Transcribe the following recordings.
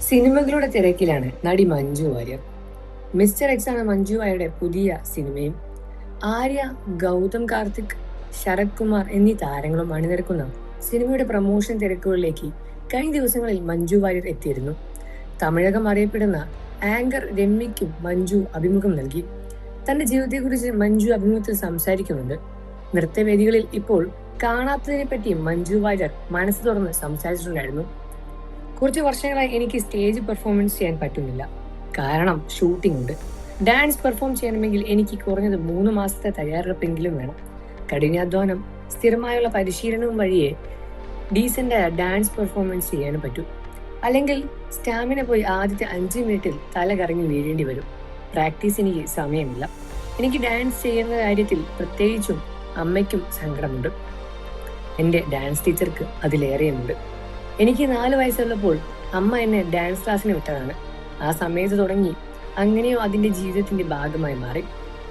സിനിമകളുടെ തിരക്കിലാണ് നടി മഞ്ജു വാര്യർ. മിസ്റ്റർ എക്സ് ആണ് മഞ്ജു വാര്യരുടെ പുതിയ സിനിമയും. ആര്യ, ഗൗതം കാർത്തിക്, ശരത് കുമാർ എന്നീ താരങ്ങളും അണിനിരക്കുന്ന സിനിമയുടെ പ്രൊമോഷൻ തിരക്കുകളിലേക്ക് കഴിഞ്ഞ ദിവസങ്ങളിൽ മഞ്ജു വാര്യർ എത്തിയിരുന്നു. തമിഴകം അറിയപ്പെടുന്ന ആങ്കർ രമ്യയ്ക്കും മഞ്ജു അഭിമുഖം നൽകി. തന്റെ ജീവിതത്തെക്കുറിച്ച് മഞ്ജു അഭിമുഖത്തിൽ സംസാരിക്കുന്നുണ്ട്. നൃത്തവേദികളിൽ ഇപ്പോൾ കാണാത്തതിനെ പറ്റിയും മഞ്ജു വാര്യർ മനസ്സ് തുറന്ന് സംസാരിച്ചിട്ടുണ്ടായിരുന്നു. കുറച്ച് വർഷങ്ങളായി എനിക്ക് സ്റ്റേജ് പെർഫോമൻസ് ചെയ്യാൻ പറ്റുന്നില്ല. കാരണം ഷൂട്ടിംഗ് ഉണ്ട്. ഡാൻസ് പെർഫോം ചെയ്യണമെങ്കിൽ എനിക്ക് കുറഞ്ഞത് 3 മാസത്തെ തയ്യാറെടുപ്പെങ്കിലും വേണം. കഠിനാധ്വാനം, സ്ഥിരമായുള്ള പരിശീലനവും വഴിയേ ഡീസൻ്റായ ഡാൻസ് പെർഫോമൻസ് ചെയ്യാനും പറ്റൂ. അല്ലെങ്കിൽ സ്റ്റാമിന പോയി ആദ്യത്തെ 5 മിനിറ്റിൽ തല കറങ്ങി വീഴേണ്ടി വരും. പ്രാക്ടീസ് എനിക്ക് സമയമില്ല. എനിക്ക് ഡാൻസ് ചെയ്യുന്ന കാര്യത്തിൽ പ്രത്യേകിച്ചും അമ്മയ്ക്കും സങ്കടമുണ്ട്. എൻ്റെ ഡാൻസ് ടീച്ചർക്ക് അതിലേറെയുമുണ്ട്. എനിക്ക് 4 വയസ്സുള്ളപ്പോൾ അമ്മ എന്നെ ഡാൻസ് ക്ലാസ്സിന് വിട്ടതാണ്. ആ സമയത്ത് തുടങ്ങി അങ്ങനെയോ അതിൻ്റെ ജീവിതത്തിന്റെ ഭാഗമായി മാറി.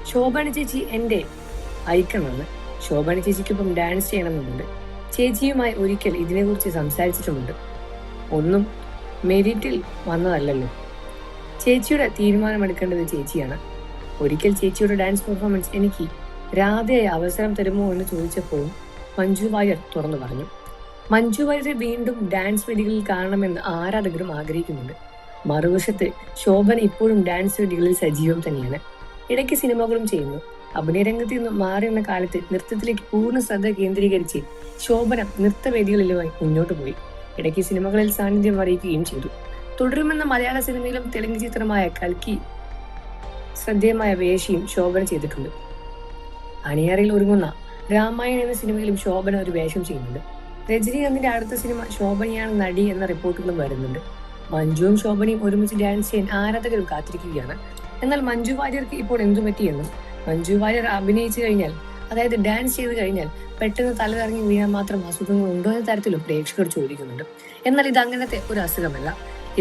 ശോഭന ചേച്ചി എൻ്റെ ഐക്കണാണ്. ശോഭന ചേച്ചിക്കൊപ്പം ഡാൻസ് ചെയ്യണമെന്നുണ്ട്. ചേച്ചിയുമായി ഒരിക്കൽ ഇതിനെക്കുറിച്ച് സംസാരിച്ചിട്ടുമുണ്ട്. ഒന്നും മെരിറ്റിൽ വന്നതല്ലല്ലോ. ചേച്ചിയുടെ തീരുമാനമെടുക്കേണ്ടത് ചേച്ചിയാണ്. ഒരിക്കൽ ചേച്ചിയുടെ ഡാൻസ് പെർഫോമൻസ് എനിക്ക് രാധയായി അവസരം തരുമോ എന്ന് ചോദിച്ചപ്പോഴും മഞ്ജു വാര്യർ തുറന്നു പറഞ്ഞു. മഞ്ജു വാര്യരെ വീണ്ടും ഡാൻസ് വേദികളിൽ കാണണമെന്ന് ആരാധകരും ആഗ്രഹിക്കുന്നുണ്ട്. മറുവശത്ത് ശോഭന ഇപ്പോഴും ഡാൻസ് വേദികളിൽ സജീവം തന്നെയാണ്. ഇടയ്ക്ക് സിനിമകളും ചെയ്യുന്നു. അഭിനയരംഗത്ത് നിന്ന് മാറിയുന്ന കാലത്ത് നൃത്തത്തിലേക്ക് പൂർണ്ണ ശ്രദ്ധ കേന്ദ്രീകരിച്ച് ശോഭന നൃത്തവേദികളിലുമായി മുന്നോട്ട് പോയി. ഇടയ്ക്ക് സിനിമകളിൽ സാന്നിധ്യം അറിയിക്കുകയും ചെയ്തു. തുടരുമെന്ന മലയാള സിനിമയിലും തെലുങ്ക് ചിത്രമായ കൽക്കി ശ്രദ്ധേയമായ വേഷയും ശോഭന ചെയ്തിട്ടുണ്ട്. അണിയറയിൽ ഒരുങ്ങുന്ന രാമായൺ എന്ന സിനിമയിലും ശോഭന ഒരു വേഷം ചെയ്യുന്നുണ്ട്. രജനീകാന്തിന്റെ അടുത്ത സിനിമ ശോഭനയാണ് നടി എന്ന റിപ്പോർട്ടുകളും വരുന്നുണ്ട്. മഞ്ജുവും ശോഭനയും ഒരുമിച്ച് ഡാൻസ് ചെയ്യാൻ ആരാധകരും കാത്തിരിക്കുകയാണ്. എന്നാൽ മഞ്ജു വാര്യർക്ക് ഇപ്പോൾ എന്തു പറ്റിയെന്നും മഞ്ജു വാര്യർ അഭിനയിച്ചു കഴിഞ്ഞാൽ, അതായത് ഡാൻസ് ചെയ്ത് കഴിഞ്ഞാൽ പെട്ടെന്ന് തലകറങ്ങി വീഴാൻ മാത്രം അസുഖങ്ങൾ ഉണ്ടോ എന്ന തരത്തിലും പ്രേക്ഷകർ ചോദിക്കുന്നുണ്ട്. എന്നാൽ ഇത് അങ്ങനത്തെ ഒരു അസുഖമല്ല.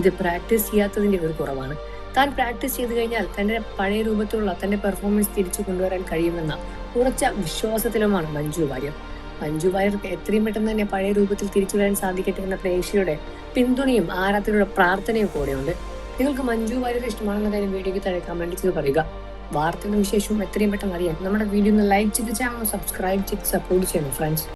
ഇത് പ്രാക്ടീസ് ചെയ്യാത്തതിന്റെ ഒരു കുറവാണ്. താൻ പ്രാക്ടീസ് ചെയ്ത് കഴിഞ്ഞാൽ തന്റെ പഴയ രൂപത്തിലുള്ള തന്റെ പെർഫോമൻസ് തിരിച്ചു കൊണ്ടുവരാൻ കഴിയുമെന്ന ഉറച്ച വിശ്വാസത്തിലുമാണ് മഞ്ജു വാര്യർ. മഞ്ജു വാര്യർക്ക് എത്രയും പെട്ടെന്ന് തന്നെ പഴയ രൂപത്തിൽ തിരിച്ചു വരാൻ സാധിക്കട്ടെ എന്ന പ്രേക്ഷകരുടെ പിന്തുണയും ആരാധകരുടെ പ്രാർത്ഥനയും കൂടെയുണ്ട്. നിങ്ങൾക്ക് മഞ്ജു വാര്യർ ഇഷ്ടമാണെന്ന കാര്യം വീഡിയോയ്ക്ക് താഴെ കമന്റ് ചെയ്ത് പറയുക. വാർത്തകളും വിശേഷവും എത്രയും പെട്ടെന്ന് അറിയാൻ നമ്മുടെ വീഡിയോ ഒന്ന് ലൈക്ക് ചെയ്ത് ചാനൽ സബ്സ്ക്രൈബ് ചെയ്ത് സപ്പോർട്ട് ചെയ്യണം ഫ്രണ്ട്സ്.